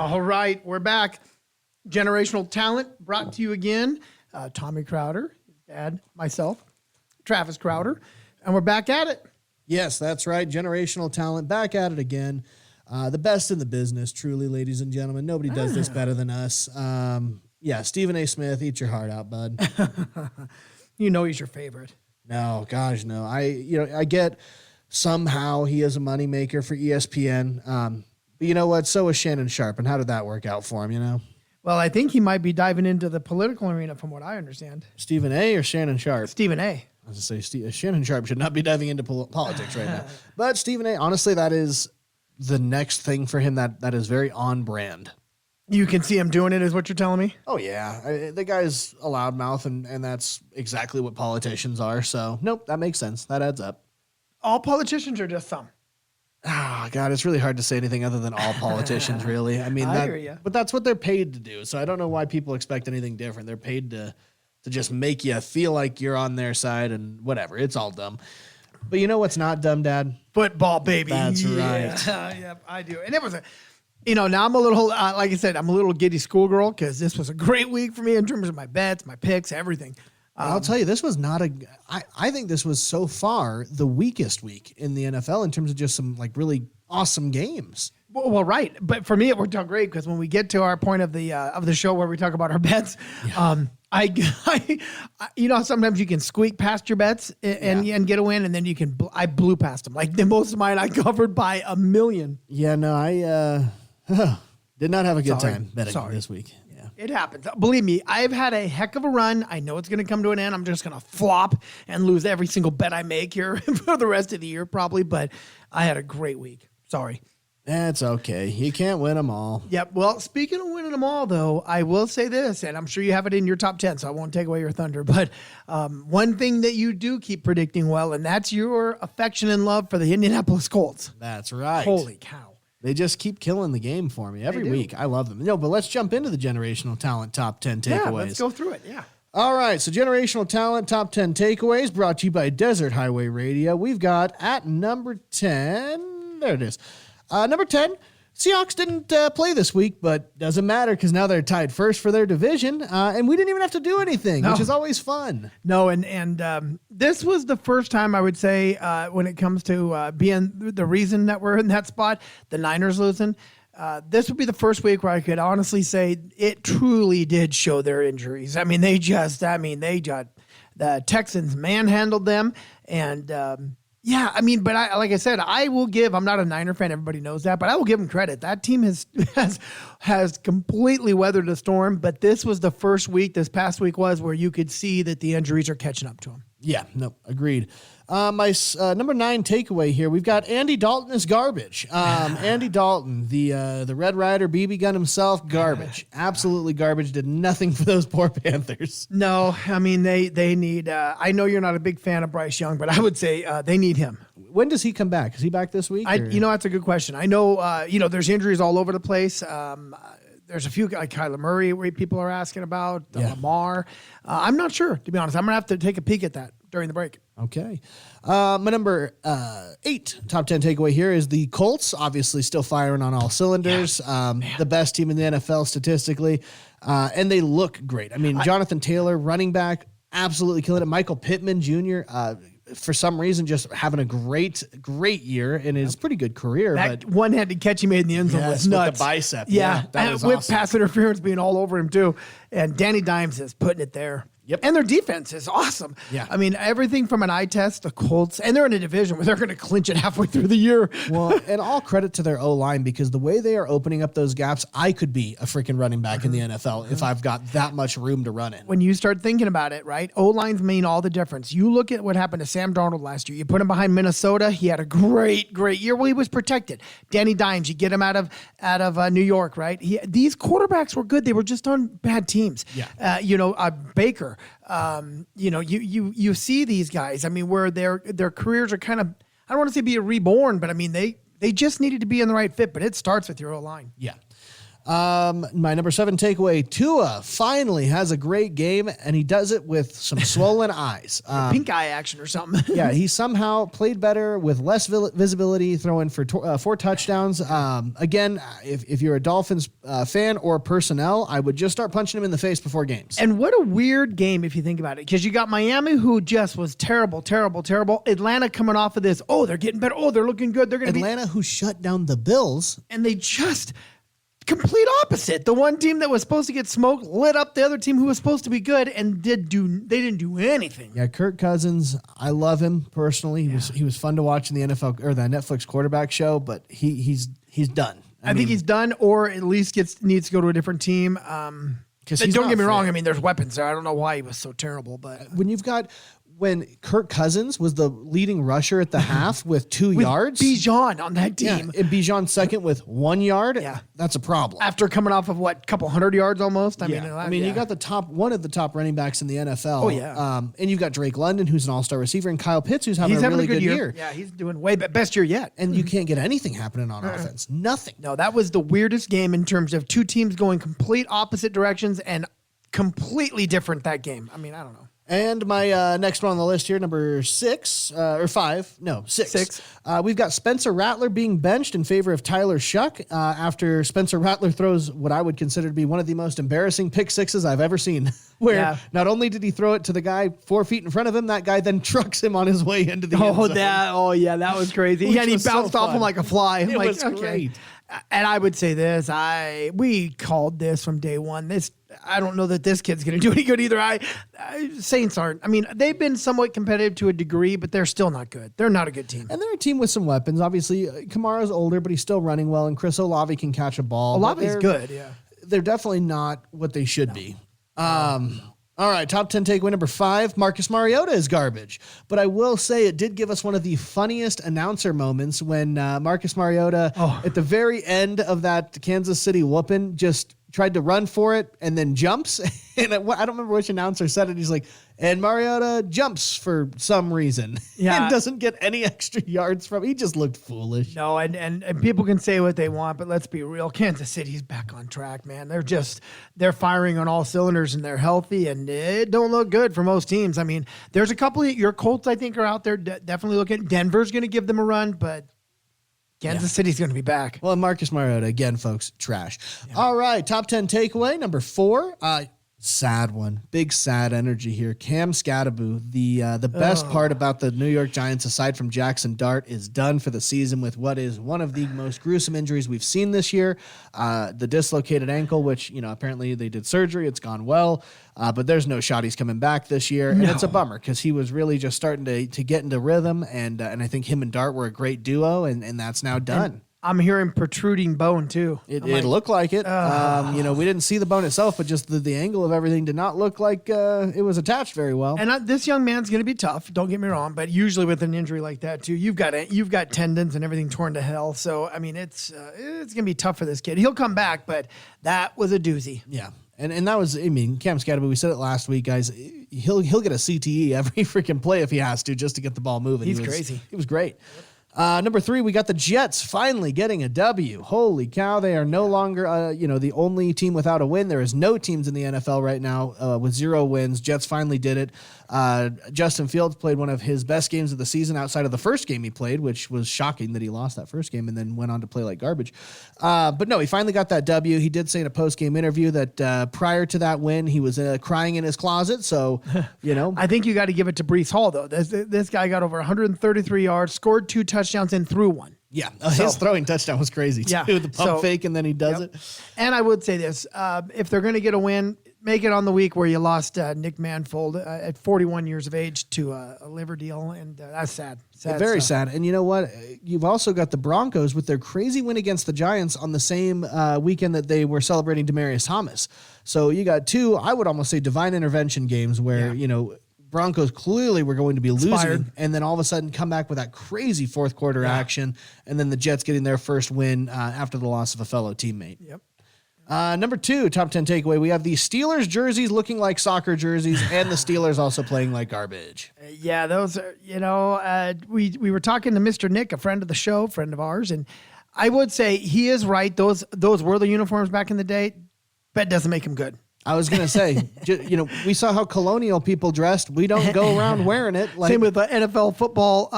All right, we're back. Generational Talent brought to you again. Tommy Crowder, his dad, myself, Travis Crowder, and we're back at it. Yes, that's right. Generational Talent, back at it again. The best in the business, truly, ladies and gentlemen. Nobody does this better than us. Stephen A. Smith, eat your heart out, bud. You know he's your favorite. No, gosh, no. I get somehow he is a moneymaker for ESPN. But you know what? So is Shannon Sharp. And how did that work out for him, you know? Well, I think he might be diving into the political arena from what I understand. Stephen A. or Shannon Sharp? Stephen A. I was going to say, Shannon Sharp should not be diving into politics right now. But Stephen A., honestly, that is the next thing for him that is very on brand. You can see him doing it, is what you're telling me? Oh, yeah. The guy's a loudmouth, and that's exactly what politicians are. So, nope, that makes sense. That adds up. All politicians are just some. Oh, God, it's really hard to say anything other than all politicians, really. I mean, I hear ya. But that's what they're paid to do. So I don't know why people expect anything different. They're paid to just make you feel like you're on their side and whatever. It's all dumb. But you know what's not dumb, Dad? Football, baby. That's right. Yeah, I do. And it was now I'm a little, like I said, I'm a little giddy schoolgirl because this was a great week for me in terms of my bets, my picks, everything. I'll tell you, this was not I think this was so far the weakest week in the NFL in terms of just some like really awesome games. Well, right. But for me, it worked out great because when we get to our point of the show where we talk about our bets, I sometimes you can squeak past your bets and get a win, and then you can, I blew past them. Like most of mine, I covered by a million. Yeah, no, I did not have a good time betting this week. It happens. Believe me, I've had a heck of a run. I know it's going to come to an end. I'm just going to flop and lose every single bet I make here for the rest of the year probably, but I had a great week. Sorry. That's okay. You can't win them all. Yep. Well, speaking of winning them all, though, I will say this, and I'm sure you have it in your top 10, so I won't take away your thunder, but one thing that you do keep predicting well, and that's your affection and love for the Indianapolis Colts. That's right. Holy cow. They just keep killing the game for me every week. I love them. No, but let's jump into the Generational Talent Top 10 Takeaways. Yeah, let's go through it. Yeah. All right. So Generational Talent Top 10 Takeaways brought to you by Desert Highway Radio. We've got at number 10. There it is. Number 10. Seahawks didn't play this week, but doesn't matter because now they're tied first for their division, and we didn't even have to do anything, which is always fun. No, and this was the first time I would say when it comes to being the reason that we're in that spot, the Niners losing, this would be the first week where I could honestly say it truly did show their injuries. I mean, the Texans manhandled them, and yeah, I mean, but like I said, I will give. I'm not a Niner fan. Everybody knows that, but I will give them credit. That team has completely weathered the storm. But this was the first week. This past week was where you could see that the injuries are catching up to them. Yeah, no, agreed. My number 9 takeaway here, we've got Andy Dalton is garbage. Andy Dalton, the Red Ryder BB gun himself, garbage. Absolutely garbage. Did nothing for those poor Panthers. No, I mean, they need, I know you're not a big fan of Bryce Young, but I would say they need him. When does he come back? Is he back this week? That's a good question. I know, there's injuries all over the place. There's a few, like Kyler Murray, where people are asking about, Lamar. I'm not sure, to be honest. I'm going to have to take a peek at that during the break. Okay. My number 8 top 10 takeaway here is the Colts, obviously still firing on all cylinders. The best team in the NFL statistically. And they look great. I mean, Jonathan Taylor, running back, absolutely killing it. Michael Pittman Jr., for some reason, just having a great year in his pretty good career. That one-handed catch he made in the end zone was nuts. With the bicep. Yeah, that was with awesome. pass interference being all over him, too. And Danny Dimes is putting it there. Yep. And their defense is awesome. Yeah. I mean, everything from an eye test, the Colts, and they're in a division where they're going to clinch it halfway through the year. Well, and all credit to their O-line because the way they are opening up those gaps, I could be a freaking running back in the NFL if I've got that much room to run in. When you start thinking about it, right, O-lines mean all the difference. You look at what happened to Sam Darnold last year. You put him behind Minnesota. He had a great year. Well, he was protected. Danny Dimes, you get him out of New York, right? These quarterbacks were good. They were just on bad teams. Yeah. Baker. You see these guys. I mean, where their careers are kind of, I don't want to say be reborn, but I mean they just needed to be in the right fit. But it starts with your O-line. Yeah. My number 7 takeaway, Tua finally has a great game, and he does it with some swollen eyes. Pink eye action or something. Yeah, he somehow played better with less visibility, throwing for 4 touchdowns. Again, if you're a Dolphins fan or personnel, I would just start punching him in the face before games. And what a weird game if you think about it, because you got Miami, who just was terrible. Atlanta coming off of this. Oh, they're getting better. Oh, they're looking good. They're going to be. Atlanta, who shut down the Bills. And they just complete opposite. The one team that was supposed to get smoked lit up the other team who was supposed to be good and they didn't do anything. Yeah, Kirk Cousins, I love him personally. He was fun to watch in the NFL or the Netflix quarterback show, but he's done. I think he's done, or at least needs to go to a different team. Because don't get me wrong, I mean, there's weapons there. I don't know why he was so terrible, but when Kirk Cousins was the leading rusher at the half with 2 yards. Bijan on that team. Yeah, and Bijan second with 1 yard. Yeah. That's a problem. After coming off of couple hundred yards almost. I mean, you got one of the top running backs in the NFL. Oh, yeah. And you've got Drake London, who's an all-star receiver, and Kyle Pitts, who's having a really good year. Yeah, he's doing best year yet. And you can't get anything happening on offense. Nothing. No, that was the weirdest game in terms of two teams going complete opposite directions and completely different that game. I mean, I don't know. And my next one on the list here, number 6, or 5, no, 6. 6. We've got Spencer Rattler being benched in favor of Tyler Shuck after Spencer Rattler throws what I would consider to be one of the most embarrassing pick sixes I've ever seen, where not only did he throw it to the guy 4 feet in front of him, that guy then trucks him on his way into the end zone. That was crazy. Yeah, and he bounced off him like a fly. It was great. And I would say this, we called this from day one. I don't know that this kid's going to do any good either. Saints aren't. I mean, they've been somewhat competitive to a degree, but they're still not good. They're not a good team. And they're a team with some weapons. Obviously, Kamara's older, but he's still running well, and Chris Olave can catch a ball. Olave's good, yeah. They're definitely not what they should be. All right, top 10 takeaway number 5, Marcus Mariota is garbage. But I will say it did give us one of the funniest announcer moments when Marcus Mariota, at the very end of that Kansas City whooping, just tried to run for it and then jumps. And I don't remember which announcer said it. He's like, and Mariota jumps for some reason. Yeah. And doesn't get any extra yards from. He just looked foolish. No, and people can say what they want, but let's be real. Kansas City's back on track, man. They're firing on all cylinders and they're healthy, and it don't look good for most teams. I mean, there's a couple of your Colts, I think, are out there definitely looking. Denver's going to give them a run, but Kansas City's going to be back. Well, Marcus Mariota, again, folks, trash. Yeah. All right, top 10 takeaway, number 4. Sad one. Big sad energy here. Cam Scatteraboo, the best part about the New York Giants, aside from Jackson Dart, is done for the season with what is one of the most gruesome injuries we've seen this year. The dislocated ankle, which, apparently they did surgery. It's gone well. But there's no shot he's coming back this year. And it's a bummer because he was really just starting to get into rhythm. And I think him and Dart were a great duo, and that's now done. And I'm hearing protruding bone too. It looked like it. We didn't see the bone itself, but just the angle of everything did not look like it was attached very well. And this young man's going to be tough. Don't get me wrong, but usually with an injury like that too, you've got tendons and everything torn to hell. So I mean, it's going to be tough for this kid. He'll come back, but that was a doozy. Yeah. And that was, Cam Scatteraboo, we said it last week, guys. He'll get a CTE every freaking play if he has to, just to get the ball moving. He's crazy. He was great. Number 3, we got the Jets finally getting a W. Holy cow. They are no longer, the only team without a win. There is no teams in the NFL right now with 0 wins. Jets finally did it. Justin Fields played one of his best games of the season outside of the first game he played, which was shocking that he lost that first game and then went on to play like garbage. But no, he finally got that W. He did say in a post-game interview that prior to that win, he was crying in his closet. So, I think you got to give it to Breece Hall, though. This guy got over 133 yards, scored 2 touchdowns, and threw 1. Yeah, his throwing touchdown was crazy, too. Yeah. The pump fake, and then he does it. And I would say this, if they're going to get a win, make it on the week where you lost Nick Manfold at 41 years of age to a liver deal, and that's sad. Very sad. And you know what? You've also got the Broncos with their crazy win against the Giants on the same weekend that they were celebrating Demaryius Thomas. So you got 2, I would almost say, divine intervention games where, Broncos clearly were going to be losing, and then all of a sudden come back with that crazy fourth quarter action, and then the Jets getting their first win after the loss of a fellow teammate. Yep. Number 2, top 10 takeaway, we have the Steelers jerseys looking like soccer jerseys, and the Steelers also playing like garbage. Yeah, those are, we were talking to Mr. Nick, a friend of the show, friend of ours, and I would say he is right. Those were the uniforms back in the day. But it doesn't make him good. I was going to say, we saw how colonial people dressed. We don't go around wearing it. Same with the NFL football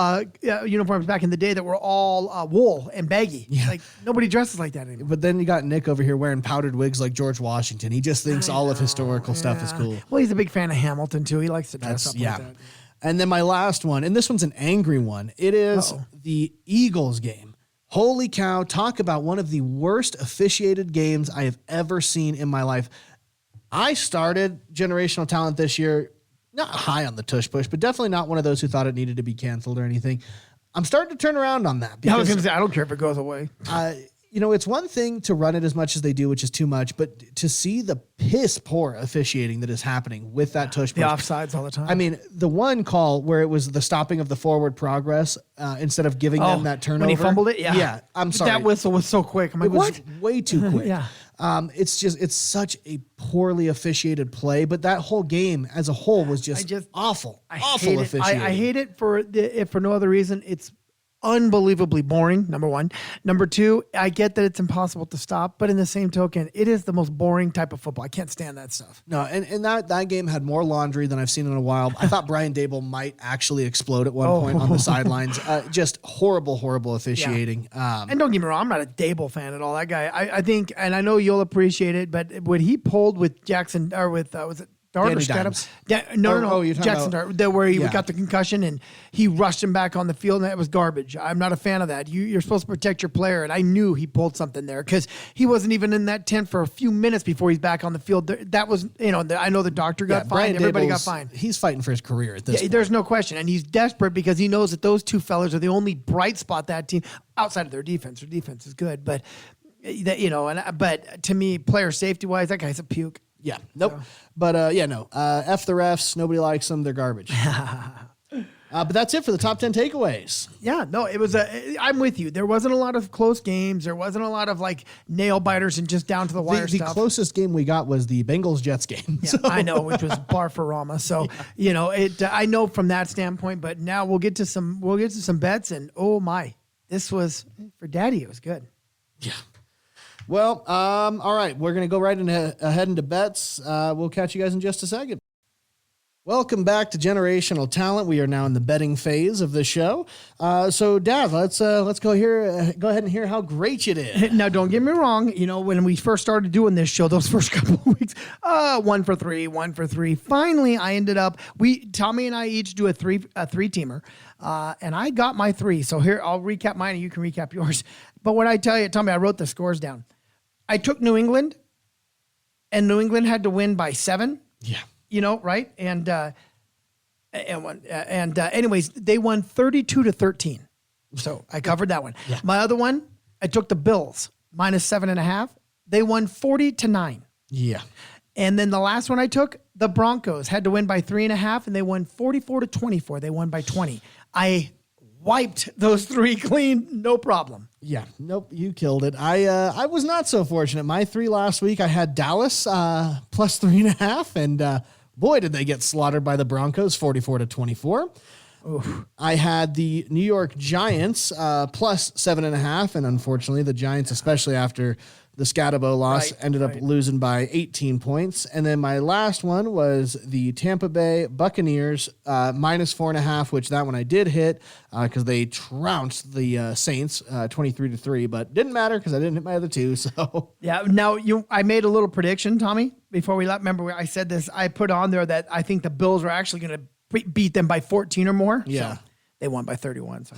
uniforms back in the day that were all wool and baggy. Yeah. Like nobody dresses like that anymore. But then you got Nick over here wearing powdered wigs like George Washington. He just thinks all of historical stuff is cool. Well, he's a big fan of Hamilton too. He likes to dress up like that. And then my last one, and this one's an angry one. It is the Eagles game. Holy cow. Talk about one of the worst officiated games I have ever seen in my life. I started Generational Talent this year, not high on the tush push, but definitely not one of those who thought it needed to be canceled or anything. I'm starting to turn around on that. I was going to say, I don't care if it goes away. It's one thing to run it as much as they do, which is too much, but to see the piss poor officiating that is happening with that tush push. The offsides all the time. I mean, the one call where it was the stopping of the forward progress instead of giving them that turnover. When he fumbled it? Yeah. Yeah, I'm sorry. That whistle was so quick. I'm like, it was way too quick. Yeah. It's such a poorly officiated play, but that whole game as a whole was just awful. Awful officiating. I hate it if for no other reason. It's unbelievably boring, number one. Number two, I get that it's impossible to stop, but in the same token, it is the most boring type of football. I can't stand that stuff. No, and that game had more laundry than I've seen in a while. I thought Brian Dable might actually explode at one point on the sidelines. Just horrible officiating. Yeah. And don't get me wrong, I'm not a Dable fan at all. That guy, I think, and I know you'll appreciate it, but what he pulled with Jackson, or with, was it Dart Danny or Dimes. No. You're talking Jackson about, Dart, where he got the concussion and he rushed him back on the field, and that was garbage. I'm not a fan of that. You're supposed to protect your player, and I knew he pulled something there because he wasn't even in that tent for a few minutes before he's back on the field. That was, I know the doctor got fined. Everybody got fined. He's fighting for his career at this point. There's no question, and he's desperate because he knows that those two fellas are the only bright spot that team outside of their defense. Their defense is good, but but to me, player safety wise, that guy's a puke. Yeah. Nope. So. But F the refs. Nobody likes them. They're garbage. But that's it for the top 10 takeaways. Yeah. No, it was I'm with you. There wasn't a lot of close games. There wasn't a lot of like nail biters and just down to the wire stuff. The closest game we got was the Bengals Jets game. Yeah, so. I know, which was bar for Rama. So I know from that standpoint. But now we'll get to some bets, and oh my, this was for Daddy. It was good. Yeah. Well, all right. We're going to go right ahead into bets. We'll catch you guys in just a second. Welcome back to Generational Talent. We are now in the betting phase of the show. So, Dav, let's go here. Go ahead and hear how great you did. Now, don't get me wrong. When we first started doing this show, those first couple of weeks, 1 for 3, 1 for 3. Finally, I ended up. Tommy and I each do a three teamer, and I got my 3. So here, I'll recap mine, and you can recap yours. But when I tell you, Tommy, I wrote the scores down. I took New England, and New England had to win by 7. Yeah. Right? And anyways, they won 32-13. So I covered that one. Yeah. My other one, I took the Bills -7.5. They won 40-9. Yeah. And then the last one I took, the Broncos had to win by 3.5, and they won 44-24. They won by 20. I wiped those 3 clean, no problem. Yeah, nope, you killed it. I was not so fortunate. My 3 last week, I had Dallas +3.5, and boy, did they get slaughtered by the Broncos, 44-24. Oof. I had the New York Giants +7.5, and unfortunately, the Giants, especially after the Scatabo loss, ended up losing by 18 points. And then my last one was the Tampa Bay Buccaneers -4.5, which that one I did hit because they trounced the Saints 23-3, but didn't matter because I didn't hit my other 2. So yeah. Now I made a little prediction, Tommy, before we left. Remember I said this? I put on there that I think the Bills were actually going to beat them by 14 or more. Yeah. So they won by 31. So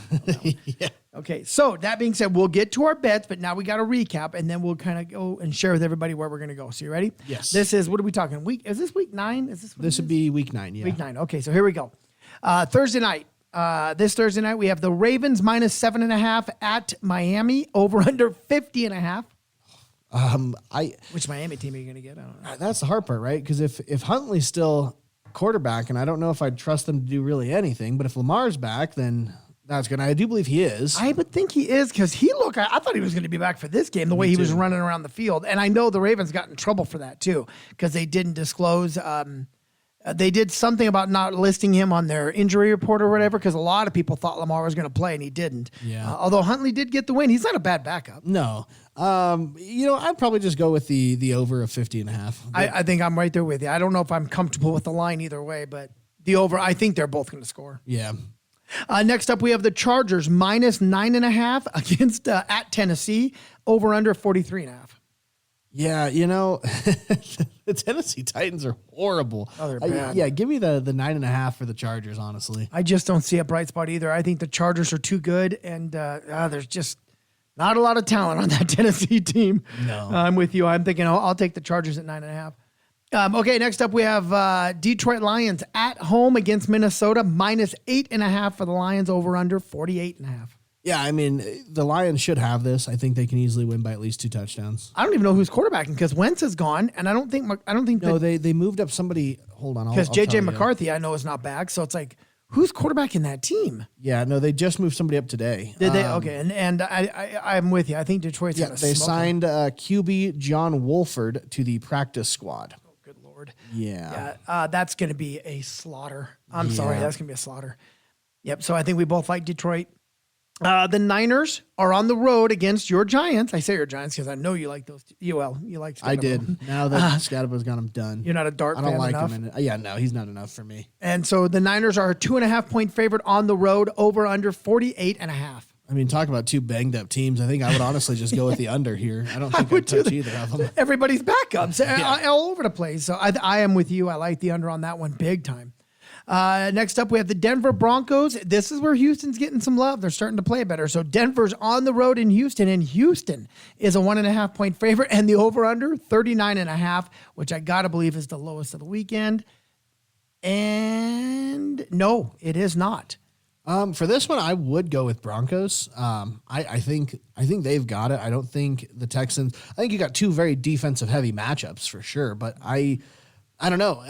yeah. Okay, so that being said, we'll get to our bets, but now we got to recap, and then we'll kind of go and share with everybody where we're going to go. So you ready? Yes. This is, what are we talking? Is this week 9? This would be week 9, yeah. Week 9. Okay, so here we go. Thursday night. This Thursday night, we have the Ravens -7.5 at Miami, over under 50.5. Which Miami team are you going to get? I don't know. That's the hard part, right? Because if Huntley's still quarterback, and I don't know if I'd trust them to do really anything, but if Lamar's back, then that's good. I do believe he is. I would think he is because I thought he was going to be back for this game, the way he was running around the field. And I know the Ravens got in trouble for that too because they didn't disclose They did something about not listing him on their injury report or whatever because a lot of people thought Lamar was going to play and he didn't. Yeah. Although Huntley did get the win. He's not a bad backup. No. I'd probably just go with the over of 50.5. I think I'm right there with you. I don't know if I'm comfortable with the line either way, but the over, I think they're both going to score. Yeah. Next up, we have the Chargers minus 9.5 against at Tennessee, over under 43.5. Yeah, the Tennessee Titans are horrible. Oh, they're bad. Give me the 9.5 for the Chargers, honestly. I just don't see a bright spot either. I think the Chargers are too good, and there's just not a lot of talent on that Tennessee team. No. I'm with you. I'm thinking I'll take the Chargers at 9.5. Okay, next up we have Detroit Lions at home against Minnesota, minus 8.5 for the Lions, over under 48.5. Yeah, I mean, the Lions should have this. I think they can easily win by at least 2 touchdowns. I don't even know who's quarterbacking because Wentz is gone, and I don't think. No, they moved up somebody. Hold on, because JJ McCarthy I know is not back, so it's like who's quarterbacking that team? Yeah, no, they just moved somebody up today. Did they? Okay, and I'm with you. I think Detroit's gonna they smoke signed QB John Wolford to the practice squad. Oh, good Lord. Yeah. That's going to be a slaughter. I'm sorry, that's going to be a slaughter. Yep. So I think we both like Detroit. The Niners are on the road against your Giants. I say your Giants because I know you like those. You like. I did. Now that Scadaba's got him done. You're not a Dart fan enough. I don't like him. No, he's not enough for me. And so the Niners are a 2.5-point favorite on the road, over under 48.5. I mean, talk about 2 banged up teams. I think I would honestly just go with the under here. I don't think I'd touch either of them. Everybody's backups all over the place. So I am with you. I like the under on that one big time. Next up, we have the Denver Broncos. This is where Houston's getting some love. They're starting to play better. So Denver's on the road in Houston, and Houston is a 1.5-point favorite, and the over-under 39.5, which I got to believe is the lowest of the weekend. And no, it is not. For this one, I would go with Broncos. I think they've got it. I don't think the Texans. I think you got 2 very defensive heavy matchups for sure, but I don't know.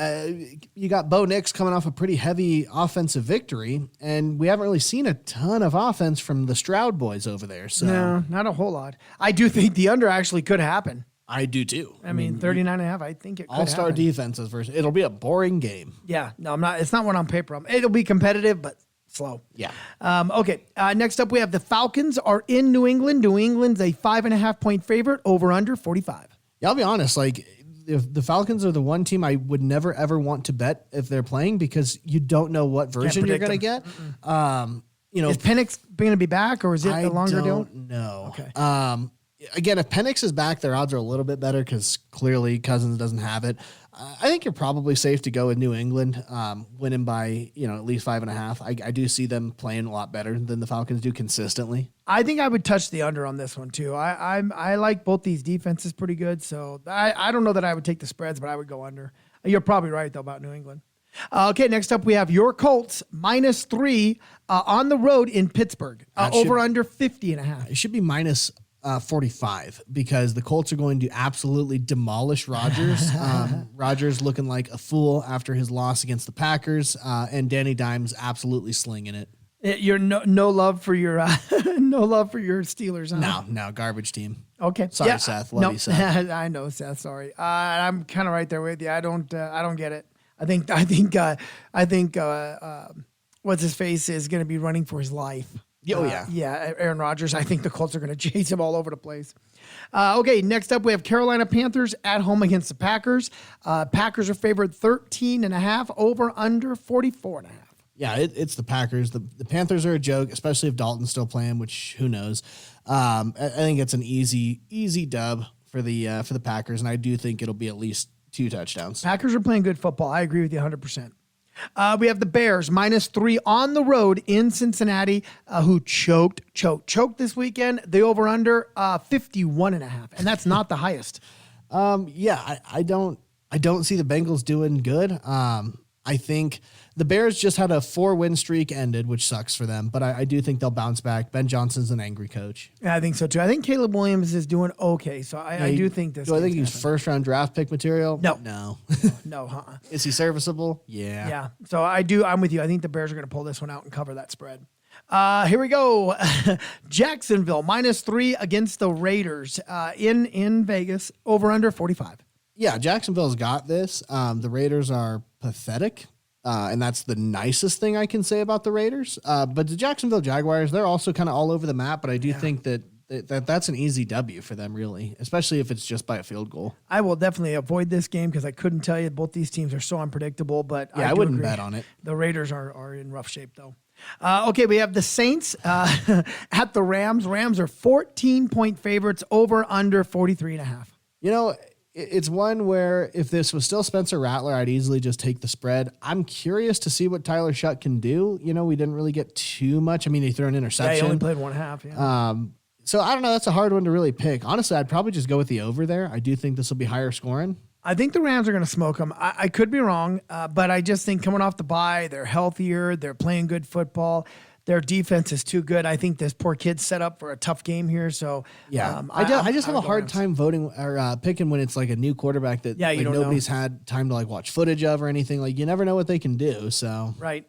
You got Bo Nix coming off a pretty heavy offensive victory, and we haven't really seen a ton of offense from the Stroud boys over there. So no, not a whole lot. I do think the under actually could happen. I do too. I mean 39.5. I think it could all-star happen. defenses versus. It'll be a boring game. Yeah, no, I'm not. It's not one on paper. It'll be competitive, but slow. Yeah. Okay. Next up, we have the Falcons are in New England. New England's a 5.5-point favorite, over under 45. Yeah, I'll be honest. Like, if the Falcons are the one team I would never ever want to bet if they're playing because you don't know what version you're going to get. Is Penix going to be back or is it a longer deal? I don't know. Okay. Again, if Penix is back, their odds are a little bit better because clearly Cousins doesn't have it. I think you're probably safe to go with New England, winning by at least 5.5. I do see them playing a lot better than the Falcons do consistently. I think I would touch the under on this one too. I like both these defenses pretty good, so I don't know that I would take the spreads, but I would go under. You're probably right though about New England. Okay, next up we have your Colts minus 3 on the road in Pittsburgh, over under 50.5. It should be minus 45 because the Colts are going to absolutely demolish Rodgers. Rodgers looking like a fool after his loss against the Packers, and Danny Dimes absolutely slinging it. You're no love for your no love for your Steelers, huh? No, garbage team. Okay, sorry, Seth. Love you, Seth. I know, Seth. Sorry, I'm kind of right there with you. I don't get it. I think what's his face is going to be running for his life. Yeah, Aaron Rodgers. I think the Colts are going to chase him all over the place. Okay, next up we have Carolina Panthers at home against the Packers. Packers are favored 13.5, over under 44.5. Yeah, it's the Packers. The Panthers are a joke, especially if Dalton's still playing, which who knows. I think it's an easy dub for the Packers, and I do think it'll be at least 2 touchdowns. Packers are playing good football. I agree with you 100%. We have the Bears minus 3 on the road in Cincinnati, who choked this weekend. The over under 51.5, and that's not the highest. I don't see the Bengals doing good. I think the Bears just had a 4-win streak ended, which sucks for them, but I do think they'll bounce back. Ben Johnson's an angry coach. Yeah, I think so too. I think Caleb Williams is doing okay, so I do think this. Do I think he's first-round draft pick material? No. No. Is he serviceable? Yeah. Yeah. So I'm with you. I think the Bears are going to pull this one out and cover that spread. Here we go. Jacksonville minus 3 against the Raiders in Vegas, over under 45. Yeah, Jacksonville's got this. The Raiders are pathetic. And that's the nicest thing I can say about the Raiders. But the Jacksonville Jaguars, they're also kind of all over the map. But I do think that's an easy W for them, really, especially if it's just by a field goal. I will definitely avoid this game because I couldn't tell you. Both these teams are so unpredictable. But I wouldn't bet on it. The Raiders are in rough shape, though. Okay, we have the Saints at the Rams. Rams are 14-point favorites, over under 43.5. You know, it's one where if this was still Spencer Rattler, I'd easily just take the spread. I'm curious to see what Tyler Shutt can do. You know, we didn't really get too much. I mean, he threw an interception. Yeah, he only played 1/2. Yeah. So I don't know. That's a hard one to really pick. Honestly, I'd probably just go with the over there. I do think this will be higher scoring. I think the Rams are going to smoke them. I could be wrong, but I just think coming off the bye, they're healthier. They're playing good football. Their defense is too good. I think this poor kid's set up for a tough game here. So yeah, I just have a hard time voting or picking when it's like a new quarterback that you don't nobody's had time to like watch footage of or anything. Like you never know what they can do. So right.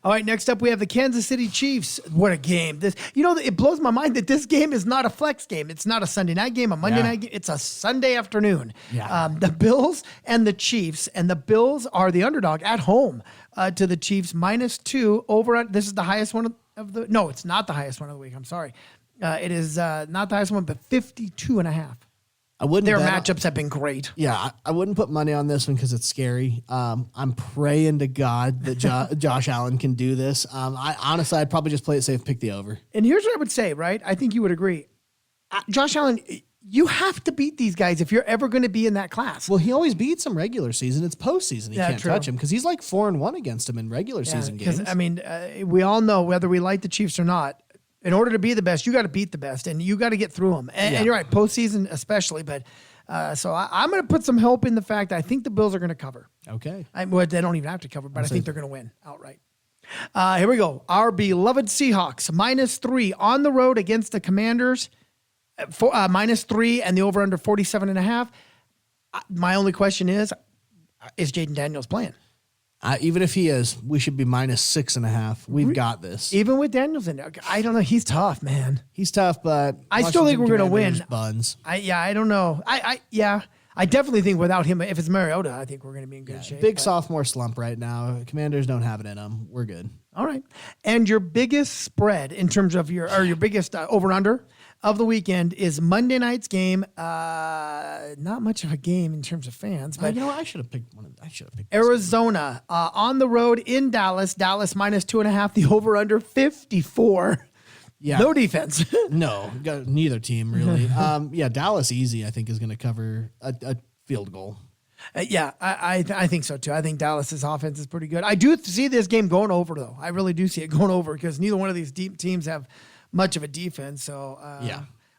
All right, next up we have the Kansas City Chiefs. What a game. It blows my mind that this game is not a flex game. It's not a Sunday night game, a Monday night game. It's a Sunday afternoon. Yeah. The Bills and the Chiefs, and the Bills are the underdog at home to the Chiefs, -2 over. This is the highest one of the, no, it's not the highest one of the week. I'm sorry. It is not the highest one, but 52.5. I wouldn't. Their matchups have been great. Yeah, I wouldn't put money on this one because it's scary. I'm praying to God that Josh Allen can do this. I'd probably just play it safe, pick the over. And here's what I would say, right? I think you would agree. Josh Allen, you have to beat these guys if you're ever going to be in that class. Well, he always beats them regular season. It's postseason. He can't true. touch him because he's like 4-1 against him in regular season games. I mean, we all know whether we like the Chiefs or not. In order to be the best, you got to beat the best, and you got to get through them. And you're right, postseason especially. But so I'm going to put some hope in the fact that I think the Bills are going to cover. Okay. Well, they don't even have to cover, but I think they're going to win outright. Here we go. Our beloved Seahawks, -3 on the road against the Commanders, -3, and the over-under 47.5. My only question is Jaden Daniels playing? Even if he is, we should be -6.5. We've got this. Even with Daniels in there. I don't know. He's tough, man. He's tough, but I still think we're going to win. Buns. I don't know. I definitely think without him, if it's Mariota, I think we're going to be in good shape. Big sophomore slump right now. Commanders don't have it in them. We're good. All right. And your biggest spread in terms of your biggest over-under of the weekend is Monday night's game. Not much of a game in terms of fans, but I should have picked one. I should have picked Arizona on the road in Dallas. Dallas -2.5. The over/under 54. Yeah, no defense. No, neither team really. Dallas easy. I think is going to cover a field goal. I think so too. I think Dallas's offense is pretty good. I do see this game going over though. I really do see it going over because neither one of these deep teams have much of a defense. So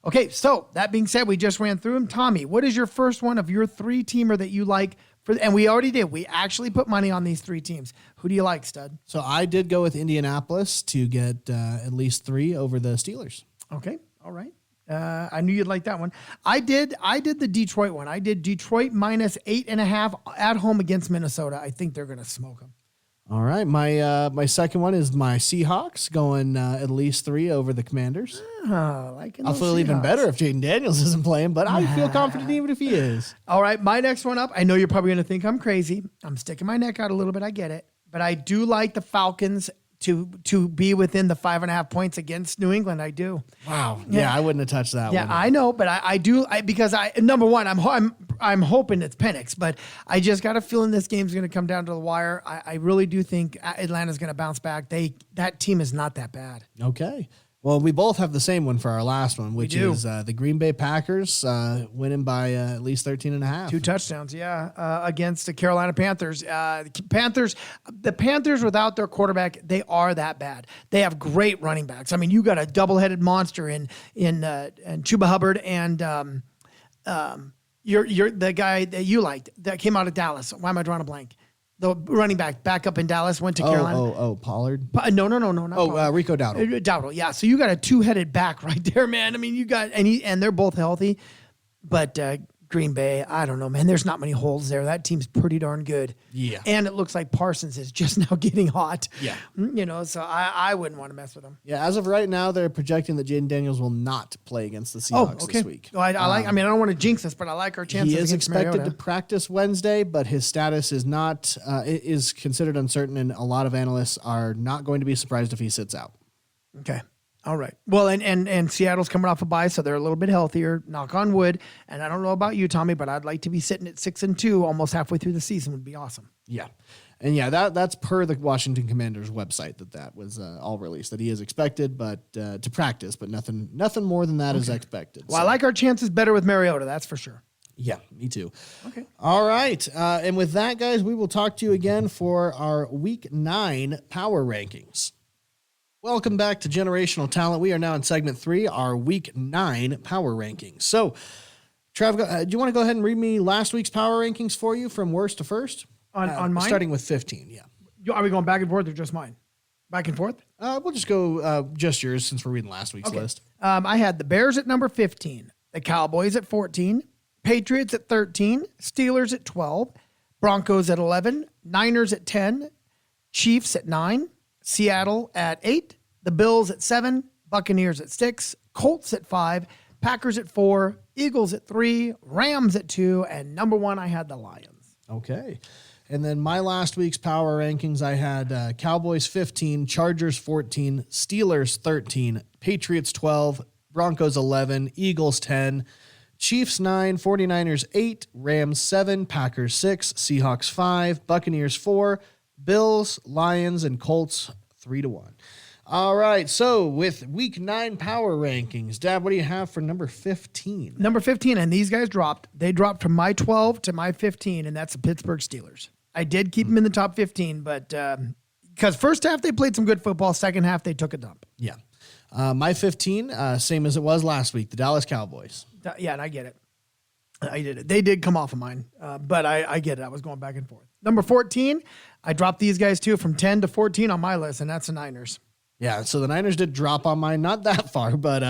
Okay, so that being said, we just ran through them. Tommy, what is your first one of your 3-teamer that you like? And we already did. We actually put money on these 3 teams. Who do you like, stud? So I did go with Indianapolis to get at least 3 over the Steelers. Okay, all right. I knew you'd like that one. I did the Detroit one. I did Detroit -8.5 at home against Minnesota. I think they're going to smoke them. All right, my second one is my Seahawks going at least 3 over the Commanders. I'll feel even better if Jaden Daniels isn't playing, but I feel confident even if he is. All right, my next one up. I know you're probably going to think I'm crazy. I'm sticking my neck out a little bit. I get it, but I do like the Falcons to be within the 5.5 points against New England. I do. Wow. Yeah, I wouldn't have touched that one. Yeah, I know, but I do because number one, I'm hoping it's Penix, but I just got a feeling this game's going to come down to the wire. I really do think Atlanta's going to bounce back. That team is not that bad. Okay. Well, we both have the same one for our last one, which is the Green Bay Packers winning by at least 13.5. 2 touchdowns, against the Carolina Panthers. The Panthers without their quarterback, they are that bad. They have great running backs. I mean, you got a double-headed monster in Chuba Hubbard and you're the guy that you liked that came out of Dallas. Why am I drawing a blank? The running back up in Dallas went to Carolina. Pollard? No, not Pollard. Rico Dowdle. Dowdle, yeah. So you got a 2-headed back right there, man. I mean, you got and they're both healthy, but Green Bay, I don't know, man. There's not many holes there. That team's pretty darn good. Yeah. And it looks like Parsons is just now getting hot. Yeah. So I wouldn't want to mess with him. Yeah, as of right now, they're projecting that Jaden Daniels will not play against the Seahawks this week. I don't want to jinx this, but I like our chances. He is against expected Mariota. to practice Wednesday, but his status is not is considered uncertain, and a lot of analysts are not going to be surprised if he sits out. Okay. All right. Well, and Seattle's coming off a bye, so they're a little bit healthier. Knock on wood. And I don't know about you, Tommy, but I'd like to be sitting at 6-2, almost halfway through the season. Would be awesome. Yeah, and that's per the Washington Commanders website that was all released, that he is expected, but to practice, but nothing more than that is expected. Well, I like our chances better with Mariota. That's for sure. Yeah, me too. Okay. All right, and with that, guys, we will talk to you again for our Week 9 power rankings. Welcome back to Generational Talent. We are now in segment 3, our Week 9 power rankings. So, Trav, do you want to go ahead and read me last week's power rankings for you from worst to first? On mine? Starting with 15, yeah. Are we going back and forth or just mine? Back and forth? We'll just go just yours since we're reading last week's list. I had the Bears at number 15, the Cowboys at 14, Patriots at 13, Steelers at 12, Broncos at 11, Niners at 10, Chiefs at 9, Seattle at 8, the Bills at 7, Buccaneers at 6, Colts at 5, Packers at 4, Eagles at 3, Rams at 2, and number 1, I had the Lions. Okay. And then my last week's power rankings, I had Cowboys 15, Chargers 14, Steelers 13, Patriots 12, Broncos 11, Eagles 10, Chiefs 9, 49ers 8, Rams 7, Packers 6, Seahawks 5, Buccaneers 4, Bills, Lions, and Colts 3-1. All right, so with Week 9 power rankings, Dad, what do you have for number 15? Number 15, and these guys dropped. They dropped from my 12 to my 15, and that's the Pittsburgh Steelers. I did keep them in the top 15, but because first half they played some good football, second half they took a dump. Yeah. My 15, same as it was last week, the Dallas Cowboys. Yeah, and I get it. I did it. They did come off of mine, but I get it. I was going back and forth. Number 14, I dropped these guys too from 10 to 14 on my list, and that's the Niners. Yeah, so the Niners did drop on mine, not that far, but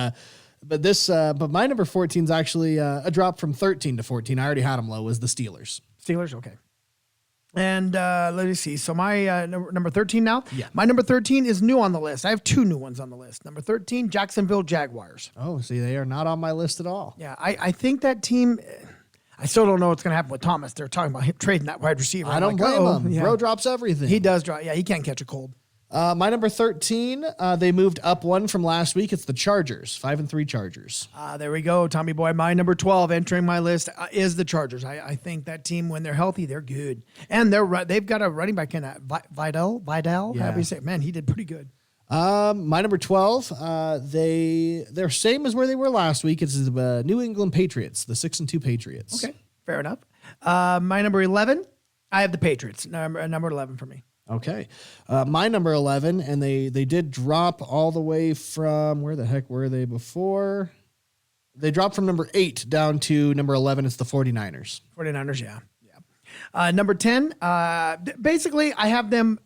my number 14 is actually a drop from 13 to 14. I already had them low. Was the Steelers? Steelers, okay. And let me see. So my number 13 now. Yeah. My number 13 is new on the list. I have 2 new ones on the list. Number 13, Jacksonville Jaguars. Oh, see, they are not on my list at all. Yeah, I think that team. I still don't know what's going to happen with Thomas. They're talking about him trading that wide receiver. I don't blame him. Yeah. Bro drops everything. He does drop. Yeah, he can't catch a cold. My number 13, they moved up 1 from last week. It's the Chargers, 5-3 Chargers. There we go, Tommy boy. My number 12 entering my list is the Chargers. I think that team, when they're healthy, they're good. And they've got a running back in Vidal. Yeah. However you say it. Man, he did pretty good. My number 12, they're same as where they were last week. It's the New England Patriots, the 6-2 Patriots. Okay, fair enough. My number 11, I have the Patriots. Number 11 for me. Okay. My number 11, and they did drop all the way from, where the heck were they before? They dropped from number 8 down to number 11. It's the 49ers. 49ers, yeah. Number 10, basically I have them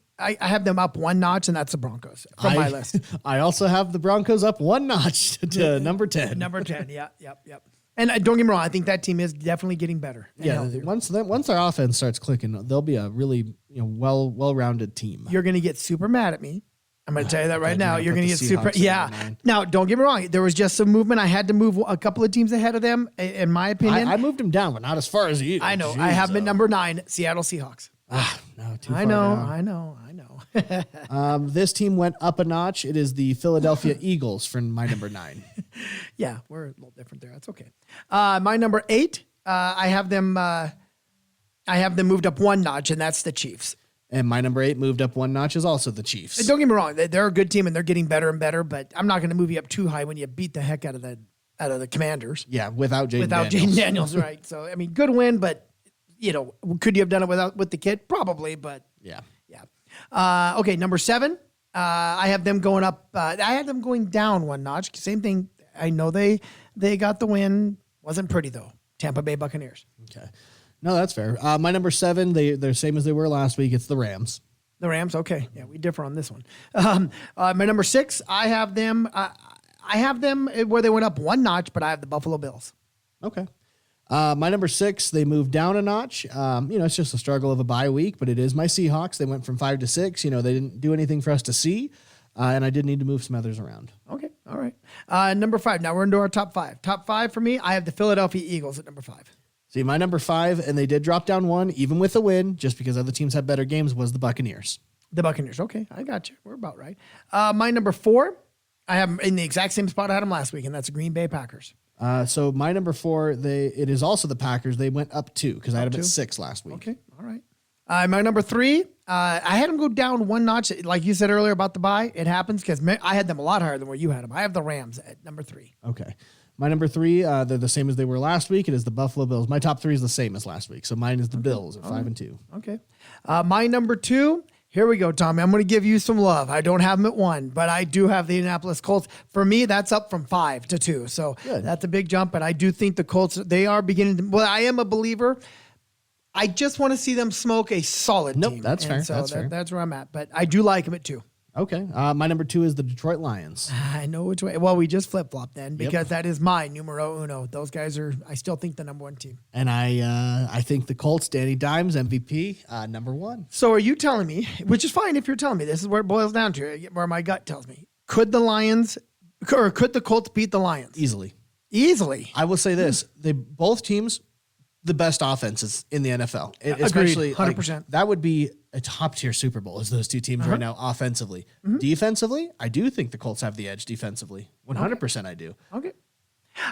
up 1 notch, and that's the Broncos from my list. I also have the Broncos up 1 notch to number 10. Number 10, yeah, yep. And don't get me wrong, I think that team is definitely getting better. Yeah, once their offense starts clicking, they'll be a really well-rounded team. You're going to get super mad at me. I'm going to tell you that right now. You're going to get super. Seahawks Yeah. Now, don't get me wrong. There was just some movement. I had to move a couple of teams ahead of them, in my opinion. I moved them down, but not as far as you. I know. Jeez, I have them at number 9, Seattle Seahawks. No, too far I know. This team went up a notch. It is the Philadelphia Eagles for my number 9. Yeah, we're a little different there. That's okay. My number 8, I have them moved up 1 notch, and that's the Chiefs. And my number 8 moved up 1 notch is also the Chiefs. And don't get me wrong; they're a good team, and they're getting better and better. But I'm not going to move you up too high when you beat the heck out of the Commanders. Yeah, without Jaden Daniels, right? So I mean, good win, but could you have done it with the kid? Probably, but yeah. Okay, number 7. I have them going up. I had them going down 1 notch. Same thing. I know they got the win. Wasn't pretty though. Tampa Bay Buccaneers. Okay. No, that's fair. My number 7, they're same as they were last week. It's the Rams. The Rams. Okay. Yeah, we differ on this one. My number 6, I have them where they went up 1 notch, but I have the Buffalo Bills. Okay. My number 6, they moved down a notch. It's just a struggle of a bye week, but it is my Seahawks. They went from 5 to 6. They didn't do anything for us to see, and I did need to move some others around. Okay, all right. Number 5. Now we're into our top 5. Top 5 for me, I have the Philadelphia Eagles at number 5. See, my number 5, and they did drop down 1, even with a win, just because other teams had better games, was the Buccaneers. The Buccaneers. Okay, I got you. We're about right. My number 4, I have them in the exact same spot I had them last week, and that's the Green Bay Packers. So my number 4, it is also the Packers. They went up 2 because I had them at 6 last week. Okay, all right. My number 3, I had them go down 1 notch. Like you said earlier about the bye, it happens because I had them a lot higher than where you had them. I have the Rams at number 3. Okay. My number 3, they're the same as they were last week. It is the Buffalo Bills. My top 3 is the same as last week. So mine is the Bills at 5 and 2. Okay. My number 2, here we go, Tommy. I'm going to give you some love. I don't have them at 1, but I do have the Indianapolis Colts. For me, that's up from 5 to 2. So That's a big jump. And I do think the Colts, they are beginning to, well, I am a believer. I just want to see them smoke a solid team. That's fair. So that's where I'm at. But I do like them at 2. Okay. My number 2 is the Detroit Lions. I know which way. Well, we just flip-flopped then because that is my numero uno. Those guys are, I still think, the number 1 team. And I think the Colts, Danny Dimes, MVP, number 1. So are you telling me, which is fine if you're telling me, this is where it boils down to, where my gut tells me, could the Colts beat the Lions? Easily. I will say this. Both teams, the best offenses in the NFL. Especially 100%. That would be a top-tier Super Bowl as those two teams right now offensively. Defensively, I do think the Colts have the edge defensively. 100% I do. Okay.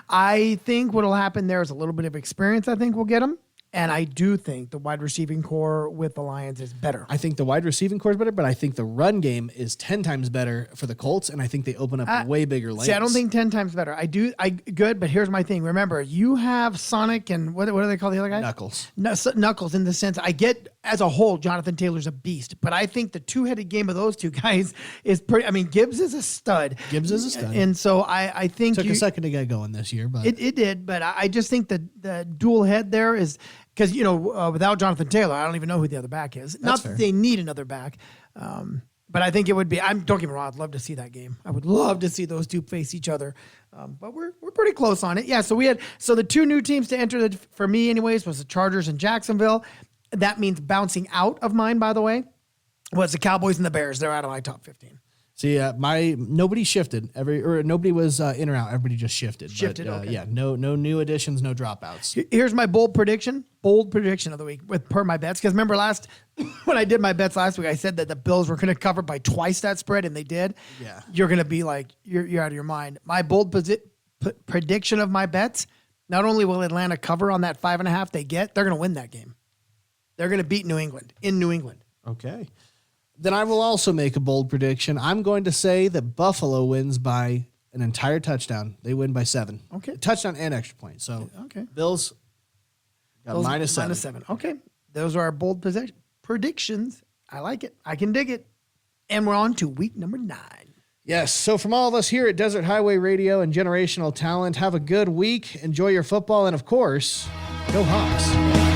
I think what will happen there is a little bit of experience I think will get them. And I do think the wide receiving core with the Lions is better. I think the wide receiving core is better, but I think the run game is 10 times better for the Colts, and I think they open up way bigger lanes. See, I don't think 10 times better. Good, but here's my thing. Remember, you have Sonic and what do they call the other guy? Knuckles in the sense, I get as a whole, Jonathan Taylor's a beast, but I think the two-headed game of those two guys is pretty, Gibbs is a stud. And so I think took a second to get going this year, but it did, but I just think the dual head there is, because, without Jonathan Taylor, I don't even know who the other back is. Not that they need another back, but I think it would be, don't get me wrong, I'd love to see that game. I would love to see those two face each other, but we're pretty close on it. Yeah, so the 2 new teams to enter, for me anyways, was the Chargers and Jacksonville. That means bouncing out of mine, by the way, was the Cowboys and the Bears. They're out of my top 15. See, nobody shifted. Nobody was in or out. Everybody just shifted. Okay. Yeah, no new additions, no dropouts. Here's my bold prediction of the week per my bets. Because remember when I did my bets last week, I said that the Bills were going to cover by twice that spread, and they did. Yeah. You're going to be like, you're out of your mind. My bold prediction of my bets, not only will Atlanta cover on that 5.5 they get, they're going to win that game. They're going to beat New England in New England. Okay. Then I will also make a bold prediction. I'm going to say that Buffalo wins by an entire touchdown. They win by 7. Okay. A touchdown and extra point. So Bills got minus 7. Minus 7. Okay. Those are our bold predictions. I like it. I can dig it. And we're on to week number 9. Yes. So from all of us here at Desert Highway Radio and Generational Talent, have a good week. Enjoy your football. And of course, go Hawks.